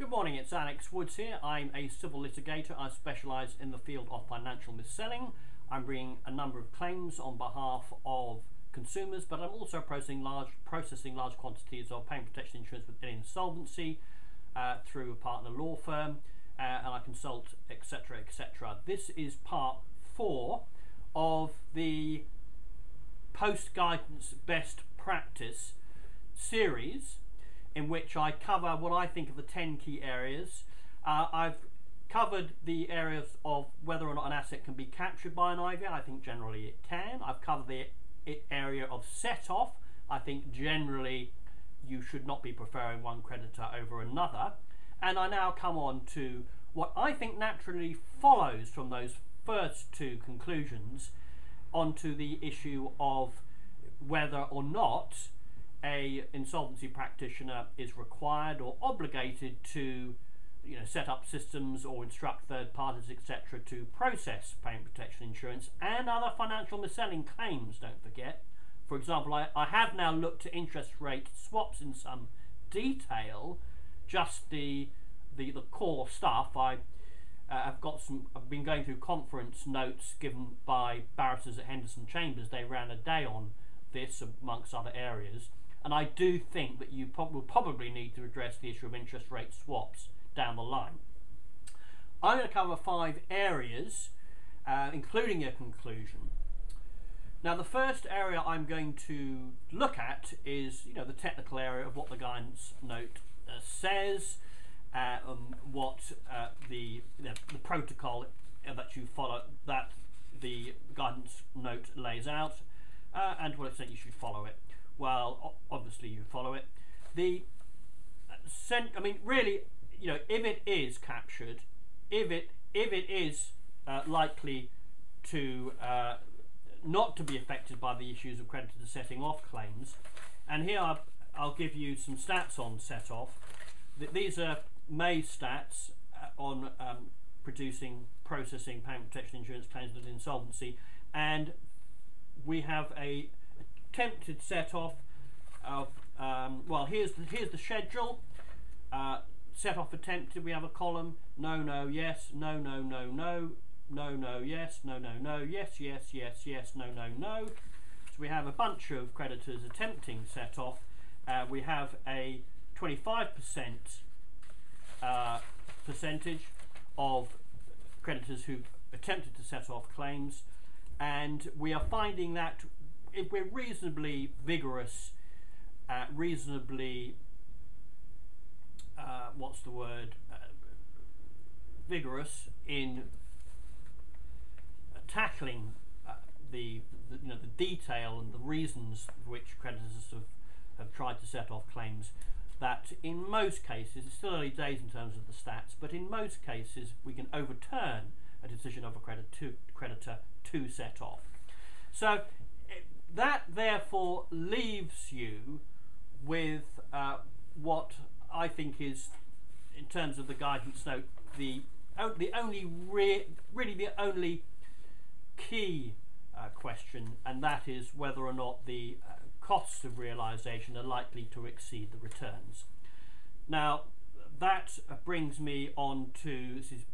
Good morning, it's Alex Woods here. I'm a civil litigator. I specialise in the field of financial mis-selling. I'm bringing a number of claims on behalf of consumers, but I'm also processing large quantities of payment protection insurance within insolvency through a partner law firm, and I consult, etc., etc. This is part 4 of the post-guidance best practice series, in which I cover what I think are the 10 key areas. I've covered the areas of whether or not an asset can be captured by an IVA. I think generally it can. I've covered the area of set-off. I think generally you should not be preferring one creditor over another. And I now come on to what I think naturally follows from those first two conclusions, onto the issue of whether or not a insolvency practitioner is required or obligated to set up systems or instruct third parties, etc., to process payment protection insurance and other financial mis-selling claims, don't forget. For example, I have now looked at interest rate swaps in some detail, just the core stuff. I've been going through conference notes given by barristers at Henderson Chambers. They ran a day on this amongst other areas. And I do think that you will probably need to address the issue of interest rate swaps down the line. I'm going to cover 5 areas, including a conclusion. Now, the first area I'm going to look at is, the technical area of what the guidance note says, what the protocol that you follow, that the guidance note lays out, and to what extent you should follow it. Well, obviously you follow it. Really, if it is captured, if it is likely to not to be affected by the issues of creditors setting off claims, and here I'll give you some stats on set off. These are May stats on processing payment protection insurance claims with insolvency, and we have a attempted set off of here's the schedule. Set off attempted, we have a column: no, no, yes, no, no, no, no, no, no, yes, no, no, no, yes, yes, yes, yes, no, no, no. So we have a bunch of creditors attempting set off. We have a 25% percentage of creditors who attempted to set off claims, and we are finding that if we're reasonably vigorous, vigorous in tackling the detail and the reasons for which creditors have tried to set off claims, that in most cases, it's still early days in terms of the stats, but in most cases we can overturn a decision of a creditor to set off. So that therefore leaves you with what I think is, in terms of the guidance note, the only key question, and that is whether or not the costs of realisation are likely to exceed the returns. Now, that brings me on to, this is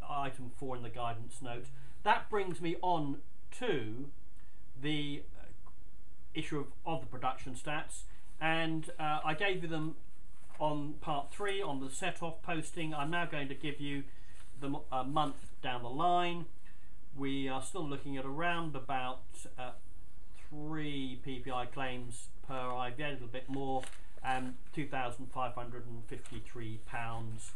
item 4 in the guidance note, that brings me on to the issue of the production stats, and I gave you them on part 3 on the set-off posting. I'm now going to give you them a month down the line. We are still looking at around about 3 PPI claims per IVA, a little bit more, and £2,553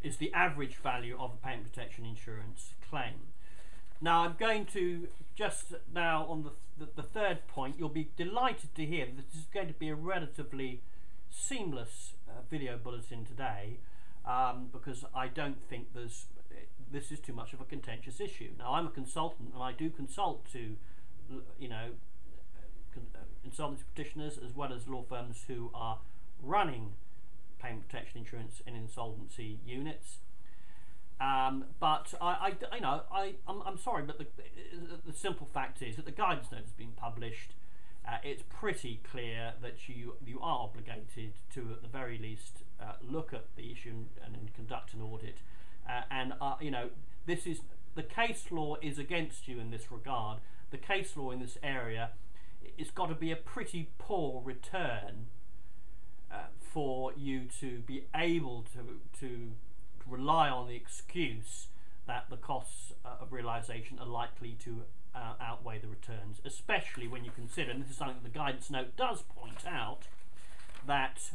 is the average value of a payment protection insurance claim. Now, I'm going to just now on the third point. You'll be delighted to hear that this is going to be a relatively seamless video bulletin today, because I don't think this is too much of a contentious issue. Now, I'm a consultant, and I do consult to insolvency practitioners as well as law firms who are running payment protection insurance in insolvency units. But I'm sorry, but the simple fact is that the guidance note has been published. it's pretty clear that you are obligated to, at the very least, look at the issue and conduct an audit. This is the case law is against you in this regard. The case law in this area, it's got to be a pretty poor return for you to be able to rely on the excuse that the costs of realisation are likely to outweigh the returns, especially when you consider, and this is something that the guidance note does point out, that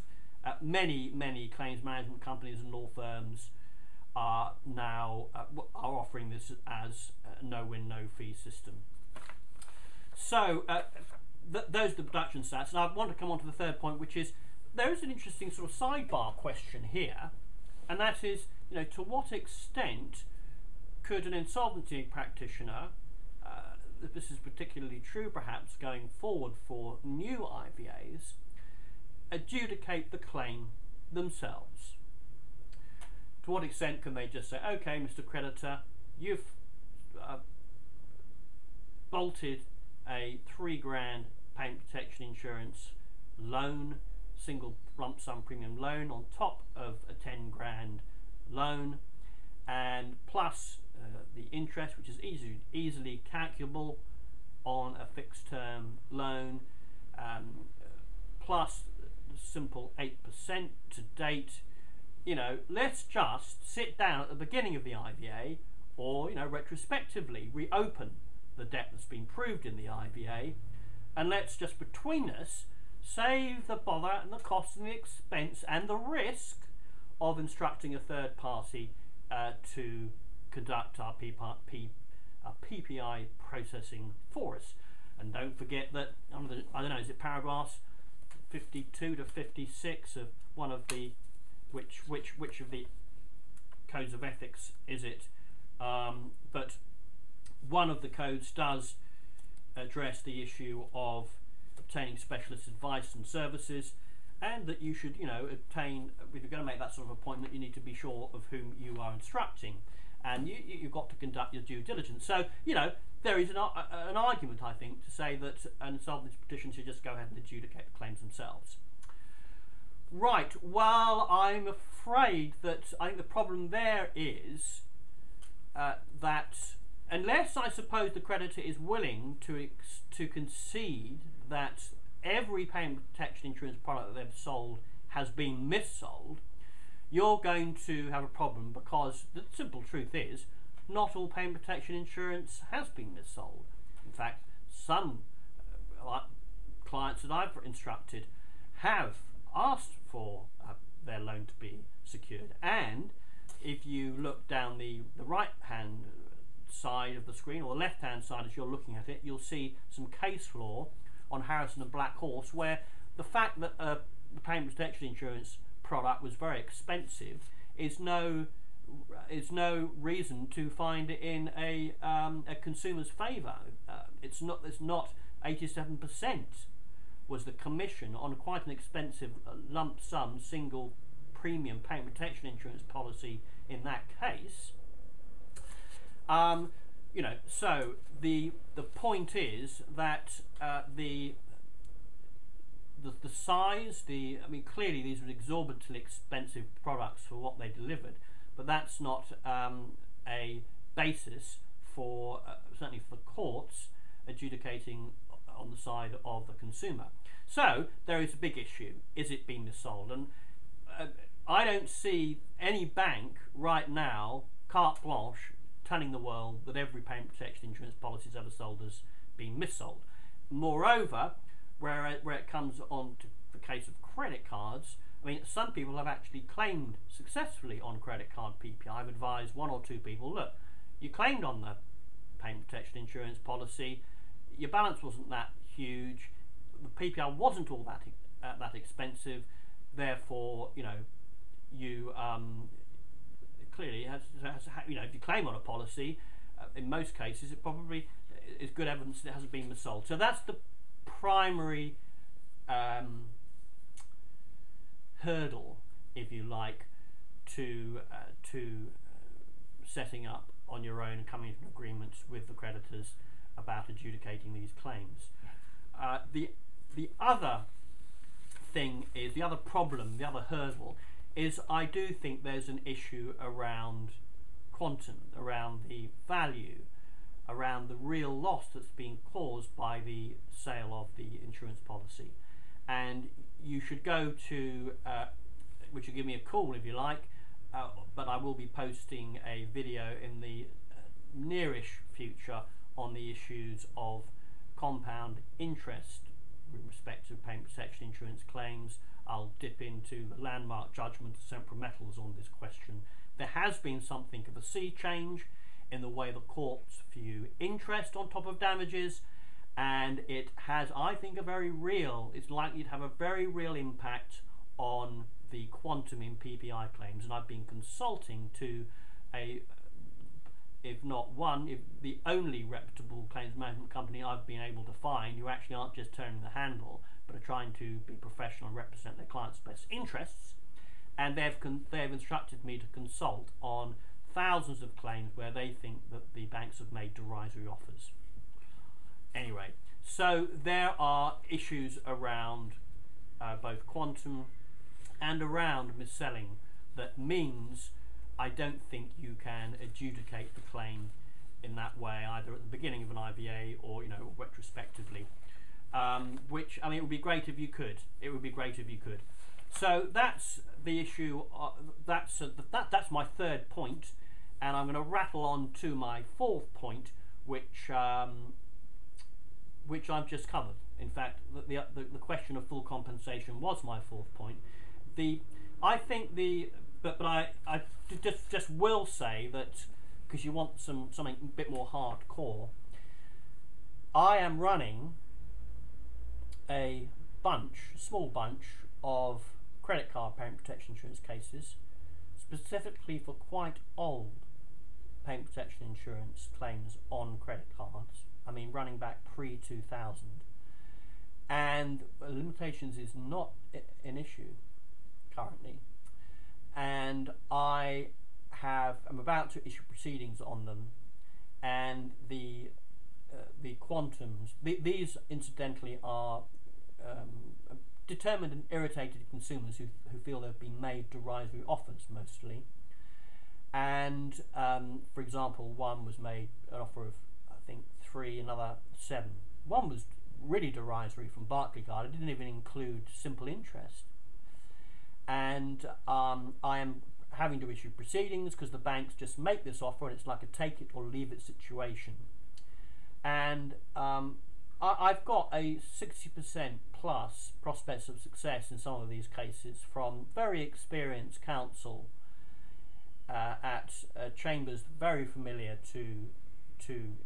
many claims management companies and law firms are now are offering this as a no-win, no-fee system. So those are the production stats, and I want to come on to the third point, which is there is an interesting sort of sidebar question here, and that is, to what extent could an insolvency practitioner, this is particularly true perhaps going forward for new IVAs, adjudicate the claim themselves? To what extent can they just say, okay, Mr. Creditor, you've bolted a £3,000 payment protection insurance loan, single lump sum premium loan on top of a £10,000 loan, and plus the interest, which is easily calculable on a fixed term loan, plus the simple 8% to date. Let's just sit down at the beginning of the IVA, or retrospectively reopen the debt that's been proved in the IVA, and let's just between us save the bother and the cost and the expense and the risk of instructing a third party to conduct our PPI processing for us. And don't forget that under the, I don't know, is it paragraphs 52 to 56 of one of the which of the codes of ethics is it? But one of the codes does address the issue of obtaining specialist advice and services, and that you should, obtain, if you're going to make that sort of appointment, you need to be sure of whom you are instructing, and you've got to conduct your due diligence. So, there is an argument, I think, to say that an insolvency petition should just go ahead and adjudicate the claims themselves. Right, well, I'm afraid that I think the problem there is that unless, I suppose, the creditor is willing to concede that every payment protection insurance product that they've sold has been missold, you're going to have a problem, because the simple truth is not all payment protection insurance has been missold. In fact, some clients that I've instructed have asked for their loan to be secured, and if you look down the right hand side of the screen, or the left hand side as you're looking at it, you'll see some case law on Harrison and Black Horse, where the fact that the payment protection insurance product was very expensive is no reason to find it in a consumer's favour. It's not 87% was the commission on quite an expensive lump sum single premium payment protection insurance policy in that case. So the point is that the size, clearly these were exorbitantly expensive products for what they delivered, but that's not a basis for certainly for courts adjudicating on the side of the consumer. So there is a big issue: is it being missold? And I don't see any bank right now, carte blanche, telling the world that every payment protection insurance policy ever sold has been missold. Moreover, where it comes on to the case of credit cards, some people have actually claimed successfully on credit card PPI. I've advised one or two people, look, you claimed on the payment protection insurance policy, your balance wasn't that huge, the PPI wasn't all that expensive, therefore, you clearly if you claim on a policy, in most cases it probably is good evidence that it hasn't been missold. So that's the primary hurdle, if you like, to setting up on your own and coming to an agreement with the creditors about adjudicating these claims. The other thing is, the other problem, the other hurdle is, I do think there's an issue around quantum, around the value, around the real loss that's being caused by the sale of the insurance policy. And you should go to, which will give me a call if you like, but I will be posting a video in the nearish future on the issues of compound interest with respect to payment protection insurance claims. I'll dip into the landmark judgment of Sempra Metals on this question. There has been something of a sea change in the way the courts view interest on top of damages, and it has, I think, it's likely to have a very real impact on the quantum in PPI claims. And I've been consulting to if the only reputable claims management company I've been able to find, who actually aren't just turning the handle but are trying to be professional and represent their clients' best interests. And they've instructed me to consult on thousands of claims where they think that the banks have made derisory offers. Anyway, so there are issues around both quantum and around mis-selling that means I don't think you can adjudicate the claim in that way, either at the beginning of an IVA or retrospectively. Which, I mean, it would be great if you could. It would be great if you could. So that's the issue. That's my third point, and I'm going to rattle on to my fourth point, which I've just covered. In fact, the question of full compensation was my fourth point. I just will say that, because you want something a bit more hardcore, I am running a small bunch of credit card payment protection insurance cases, specifically for quite old payment protection insurance claims on credit cards. I mean, running back pre-2000. And limitations is not an issue currently. And I'm about to issue proceedings on them, and the quantums, these incidentally are determined and irritated consumers who feel they've been made derisory offers mostly. And for example, one was made an offer of, I think, 3, another 7. One was really derisory from Barclaycard. It didn't even include simple interest. And I am having to issue proceedings because the banks just make this offer, and it's like a take it or leave it situation. And I've got a 60% plus prospects of success in some of these cases from very experienced counsel at chambers very familiar to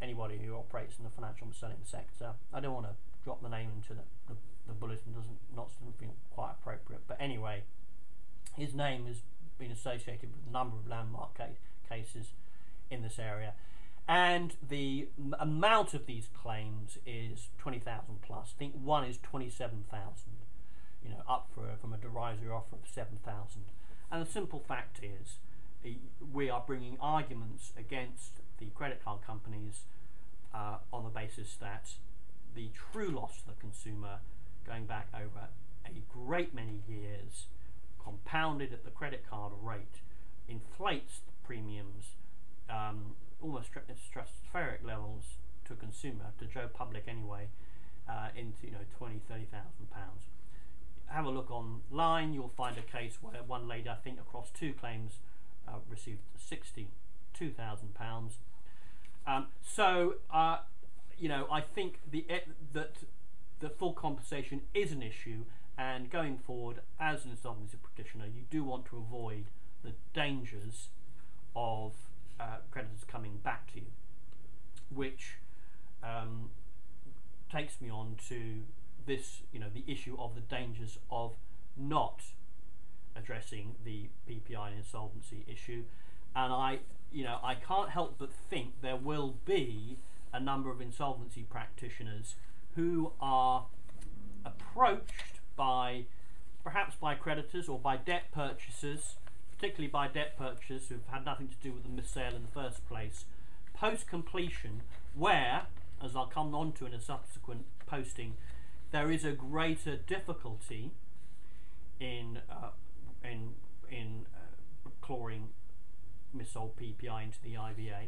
anybody who operates in the financial mis-selling sector. I don't want to drop the name into the bulletin, not something quite appropriate, but anyway, his name has been associated with a number of landmark cases in this area, and the amount of these claims is 20,000 plus. I think one is 27,000, up from a derisory offer of 7,000. And the simple fact is, we are bringing arguments against the credit card companies on the basis that the true loss to the consumer, going back over a great many years, compounded at the credit card rate, inflates the premiums almost stratospheric levels to a consumer, to Joe Public anyway, into £20,000-30,000. Have a look online, you'll find a case where one lady, I think across 2 claims, received £62,000. I think that the full compensation is an issue, and going forward as an insolvency practitioner, you do want to avoid the dangers of creditors coming back to you, which takes me on to this, the issue of the dangers of not addressing the PPI and insolvency issue. And I can't help but think there will be a number of insolvency practitioners who are approached perhaps by creditors or by debt purchasers, particularly by debt purchasers who've had nothing to do with the mis-sale in the first place, post-completion, where, as I'll come on to in a subsequent posting, there is a greater difficulty in clawing missold PPI into the IVA,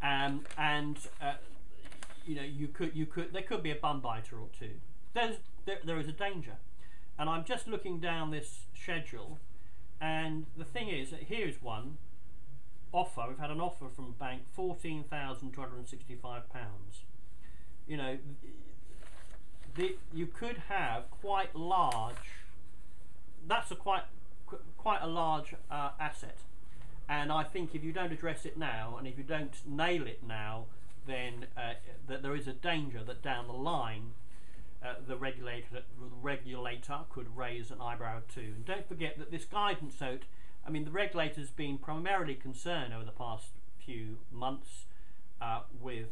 and you know, there could be a bum biter or two. There is a danger, and I'm just looking down this schedule, and the thing is that here's one offer. We've had an offer from a bank, £14,265. You know, you could have quite large. That's a quite a large asset, and I think if you don't address it now, and if you don't nail it now, then that there is a danger that down the line the regulator could raise an eyebrow too. And don't forget that this guidance note, I mean, the regulator's been primarily concerned over the past few months with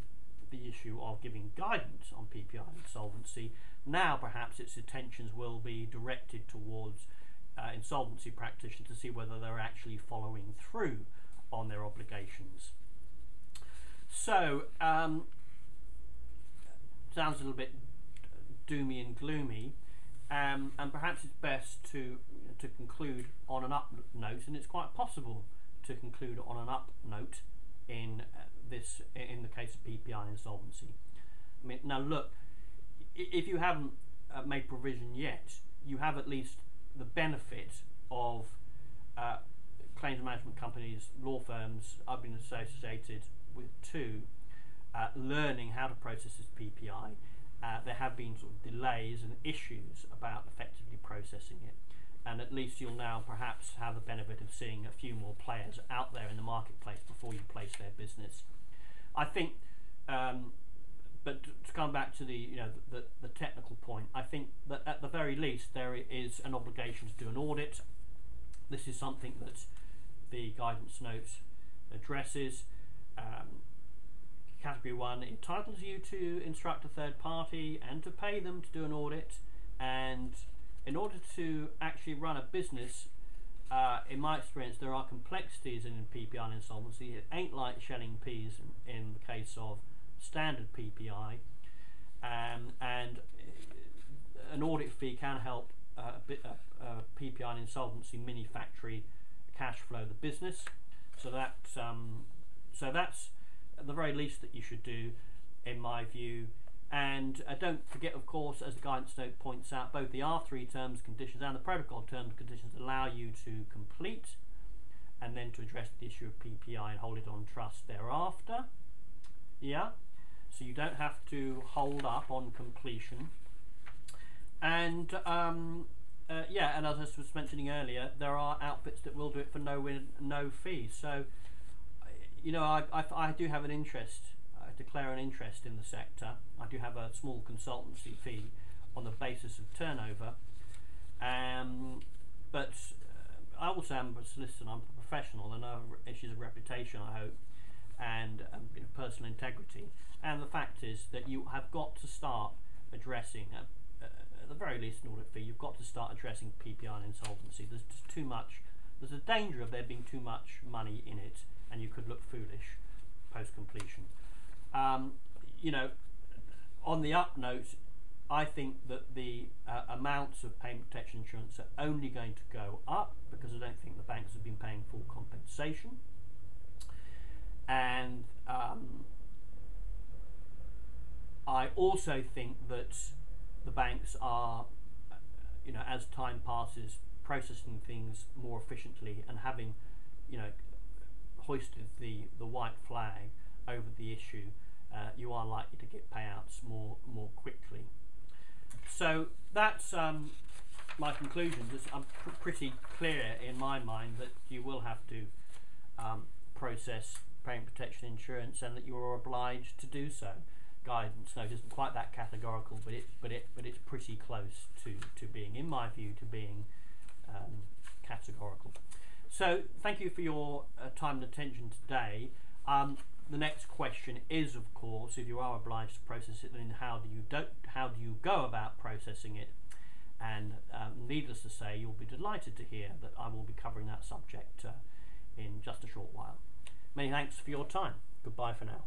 the issue of giving guidance on PPI insolvency. Now perhaps its attentions will be directed towards insolvency practitioners to see whether they're actually following through on their obligations. So, sounds a little bit doomy and gloomy, and perhaps it's best to conclude on an up note, and it's quite possible to conclude on an up note in the case of PPI insolvency. I mean, now look, if you haven't made provision yet, you have at least the benefit of claims management companies, law firms I've been associated with too, learning how to process this PPI. There have been sort of delays and issues about effectively processing it, and at least you'll now perhaps have the benefit of seeing a few more players out there in the marketplace before you place their business. I think, but to come back to the technical point, I think that at the very least there is an obligation to do an audit. This is something that the guidance note addresses. Category 1 entitles you to instruct a third party and to pay them to do an audit, and in order to actually run a business, in my experience, there are complexities in PPI and insolvency. It ain't like shelling peas in the case of standard PPI, and an audit fee can help PPI and insolvency mini factory cash flow the business. So that's at the very least that you should do, in my view. And don't forget, of course, as the guidance note points out, both the R3 terms, conditions and the protocol terms and conditions allow you to complete and then to address the issue of PPI and hold it on trust thereafter. Yeah, so you don't have to hold up on completion. And yeah, and as I was mentioning earlier, there are outfits that will do it for no fee. So, you know, I do have an interest, declare an interest in the sector. I do have a small consultancy fee on the basis of turnover, but I also am a solicitor and I'm a professional, and I have issues of reputation, I hope, and personal integrity. And the fact is that you have got to start addressing, at the very least an audit fee, you've got to start addressing PPI and insolvency. There's just too much, there's a danger of there being too much money in it, and you could look foolish post-completion. You know, on the up note, I think that the amounts of payment protection insurance are only going to go up, because I don't think the banks have been paying full compensation. And I also think that the banks are, you know, as time passes, processing things more efficiently and having, you know, hoisted the white flag over the issue, you are likely to get payouts more quickly. So that's my conclusions. I'm pretty clear in my mind that you will have to process payment protection insurance, and that you are obliged to do so. Guidance note isn't quite that categorical, but it's pretty close to being, in my view, to being categorical. So thank you for your time and attention today. The next question is, of course, if you are obliged to process it, then how do you go about processing it? And needless to say, you'll be delighted to hear that I will be covering that subject in just a short while. Many thanks for your time. Goodbye for now.